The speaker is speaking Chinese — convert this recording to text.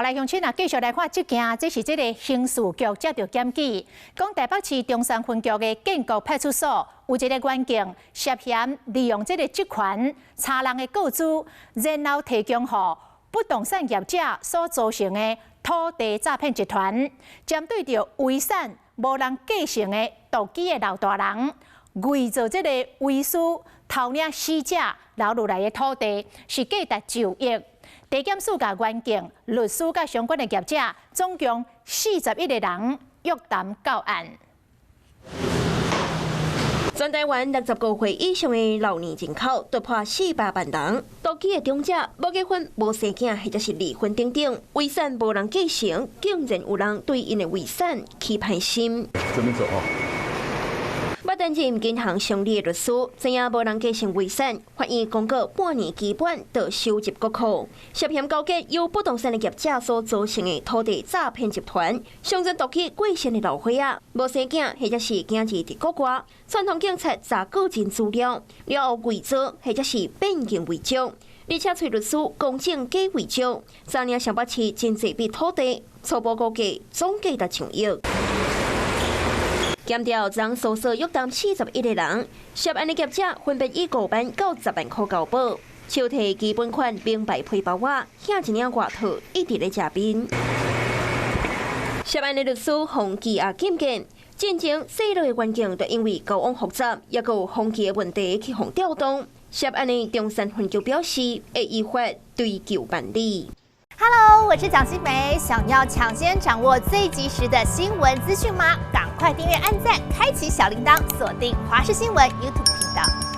好来，乡亲啊，继续来看这件，这是这个刑事局接到检举，讲台北市中山分局的建国派出所有一个员警涉嫌利用这个职权查人的个资，然后提供给不动产业者所组成的土地诈骗集团，针对着遗产无人继承的独居的老大人，伪造这个遗书，偷领死者留落来的土地，是价值9亿。地检署甲员警、律师甲相关的业者，总共41个人约谈到案。全台湾65岁以上的老年人口突破400万人，独居的长者、无结婚、无生囝，或者是离婚等等，遗产无人继承，竟然有人对因的遗产起歹心。这边走哦。要担任银行上理的律师，知影无人继承遗产，法院公告半年期本就收集国库，涉嫌勾结由不动产的业者所组成的土地诈骗集团，象征独居过身的老岁仔，无生囝或者是囝儿伫国外，传统警察查个人资料，了后伪造或者是变形伪造，而且找律师公证假伪造，昨年上北市真济笔土地，初步估计总价达上亿。检调将搜索约谈41个人，涉案的业者分别以5万到10万块交保，手提基本款名牌皮包啊，遐一领外套一直咧食面。涉案的律师洪基也检见，进前4落的员警都因为交往复杂，也有风气的问题去互调动。涉案的中山分局表示，会依法追究办理。Hello， 我是蒋欣梅。想要抢先掌握最及时的新闻资讯吗？赶快订阅、按赞、开启小铃铛，锁定华视新闻 YouTube 频道。